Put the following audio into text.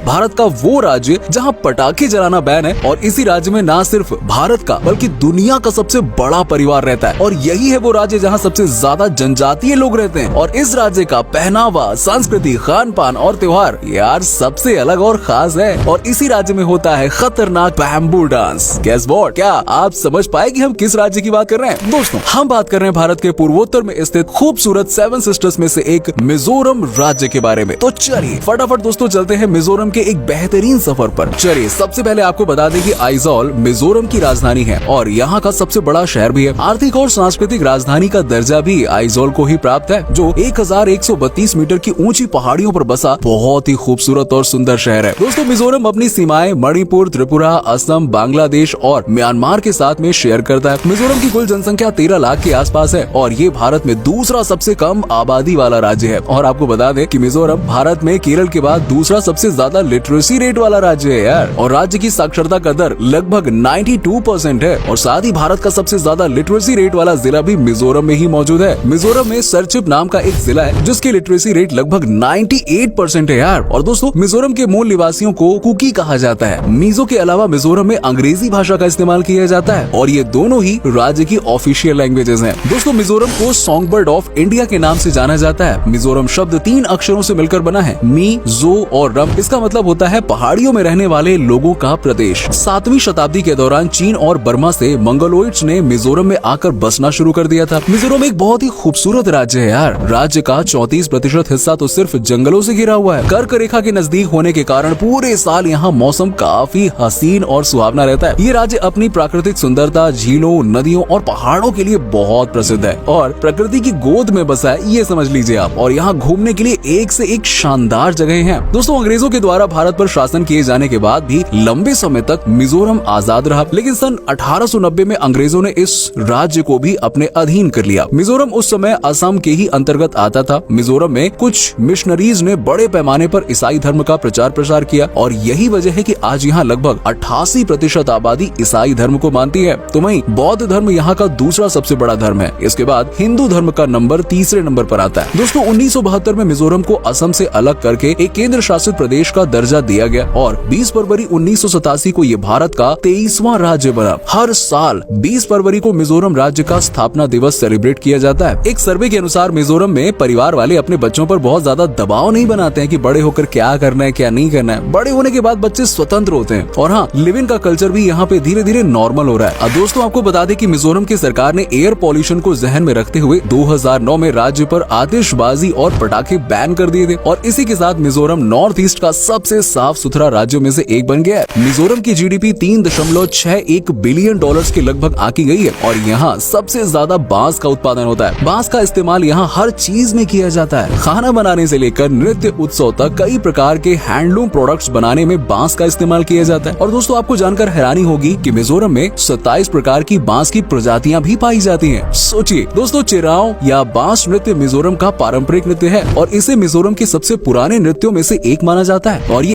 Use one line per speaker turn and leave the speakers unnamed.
भारत का वो राज्य जहाँ पटाखे जलाना बैन है, और इसी राज्य में न सिर्फ भारत का बल्कि दुनिया का सबसे बड़ा परिवार रहता है। और यही है वो राज्य जहाँ सबसे ज्यादा जनजातीय लोग रहते हैं। और इस राज्य का पहनावा, संस्कृति, खान पान और त्योहार यार सबसे अलग और खास है। और इसी राज्य में होता है खतरनाक बैम्बू डांस। Guess what? क्या आप समझ पाए कि हम किस राज्य की बात कर रहे हैं? दोस्तों, हम बात कर रहे हैं भारत के पूर्वोत्तर में स्थित खूबसूरत 7 सिस्टर्स में से एक मिजोरम राज्य के बारे में। तो चलिए फटाफट दोस्तों चलते हैं मिजोरम के एक बेहतरीन सफर पर। चलिए सबसे पहले आपको बता दें कि आइजोल मिजोरम की राजधानी है और यहाँ का सबसे बड़ा शहर भी है। आर्थिक और सांस्कृतिक राजधानी का दर्जा भी आइजोल को ही प्राप्त है, जो 1132 मीटर की ऊंची पहाड़ियों पर बसा बहुत ही खूबसूरत और सुंदर शहर है। दोस्तों, मिजोरम अपनी सीमाएं मणिपुर, त्रिपुरा, असम, बांग्लादेश और म्यांमार के साथ में शेयर करता है। मिजोरम की कुल जनसंख्या 13 लाख के आसपास है और ये भारत में दूसरा सबसे कम आबादी वाला राज्य है। और आपको बता दें कि मिजोरम भारत में केरल के बाद दूसरा सबसे ज्यादा लिटरेसी रेट वाला राज्य है यार। और राज्य की साक्षरता का दर लगभग 92% है। और साथ ही भारत का सबसे ज्यादा लिटरेसी रेट वाला जिला भी मिजोरम में ही मौजूद है। मिजोरम में सरचिप नाम का एक जिला है जिसकी लिटरेसी रेट लगभग 98% है यार। और दोस्तों, मिजोरम के मूल निवासियों को कुकी कहा जाता है। मिजो के अलावा मिजोरम में अंग्रेजी भाषा का इस्तेमाल किया जाता है और ये दोनों ही राज्य की ऑफिशियल लैंग्वेजेस हैं। दोस्तों, मिजोरम को सॉन्ग बर्ड ऑफ इंडिया के नाम से जाना जाता है। मिजोरम शब्द 3 अक्षरों से मिलकर बना है, मी, जो और रम। इसका मतलब होता है पहाड़ियों में रहने वाले लोगों का प्रदेश। 7वीं शताब्दी के दौरान चीन और बर्मा से मंगोलॉइड्स ने मिजोरम में आकर बसना शुरू कर दिया था। मिजोरम एक बहुत ही खूबसूरत राज्य है यार। राज्य का 34% हिस्सा तो सिर्फ जंगलों से घिरा हुआ है। कर्क रेखा के नजदीक होने के कारण पूरे साल यहाँ मौसम काफी हसीन और सुहावना रहता है। ये राज्य अपनी प्राकृतिक सुंदरता, झीलों, नदियों और पहाड़ों के लिए बहुत प्रसिद्ध है और प्रकृति की गोद में बसा है, ये समझ लीजिए आप। और यहाँ घूमने के लिए एक से एक शानदार जगह हैं। दोस्तों, अंग्रेजों के द्वारा भारत पर शासन किए जाने के बाद भी लंबे समय तक मिजोरम आजाद रहा, लेकिन सन 1890 में अंग्रेजों ने इस राज्य को भी अपने अधीन कर लिया। मिजोरम उस समय असम के ही अंतर्गत आता था। मिजोरम में कुछ मिशनरीज ने बड़े पैमाने पर ईसाई धर्म का प्रचार प्रसार किया और यही वजह है कि आज यहाँ लगभग 88% आबादी ईसाई धर्म को मानती है। तो वहीं बौद्ध धर्म यहाँ का दूसरा सबसे बड़ा धर्म है। इसके बाद हिंदू धर्म का नंबर तीसरे नंबर पर आता है। दोस्तों, 1972 में मिजोरम को असम से अलग करके एक केंद्र शासित प्रदेश का दर्जा दिया गया और 20 फरवरी 1987 को ये भारत का 23वां राज्य बना। हर साल 20 फरवरी को मिजोरम राज्य का स्थापना दिवस सेलिब्रेट किया जाता है। एक सर्वे के अनुसार मिजोरम में परिवार वाले अपने बच्चों पर बहुत ज्यादा दबाव नहीं बनाते हैं कि बड़े होकर क्या करना है क्या नहीं करना है। बड़े होने के बाद बच्चे स्वतंत्र होते हैं और हाँ, लिव इन का कल्चर भी यहाँ पे धीरे धीरे नॉर्मल हो रहा है। अब दोस्तों, आपको बता दें कि मिजोरम की सरकार ने एयर पॉल्यूशन को जहन में रखते हुए 2009 में राज्य पर आतिशबाजी और पटाखे बैन कर दिए थे और इसी के साथ मिजोरम नॉर्थ ईस्ट का सबसे साफ सुथरा राज्यों में से एक बन गया है। मिजोरम की जीडीपी $3.61 बिलियन के लगभग आकी गई है और यहाँ सबसे ज्यादा बांस का उत्पादन होता है। बांस का इस्तेमाल यहाँ हर चीज में किया जाता है। खाना बनाने से लेकर नृत्य उत्सव तक कई प्रकार के हैंडलूम प्रोडक्ट्स बनाने में बांस का इस्तेमाल किया जाता है। और दोस्तों, आपको जानकर हैरानी होगी कि मिजोरम में 27 प्रकार की बांस की प्रजातियां भी पाई जाती हैं। सोचिए दोस्तों, चिराओ या बांस नृत्य मिजोरम का पारंपरिक नृत्य है और इसे मिजोरम के सबसे पुराने नृत्यों में से एक माना जाता है। और ये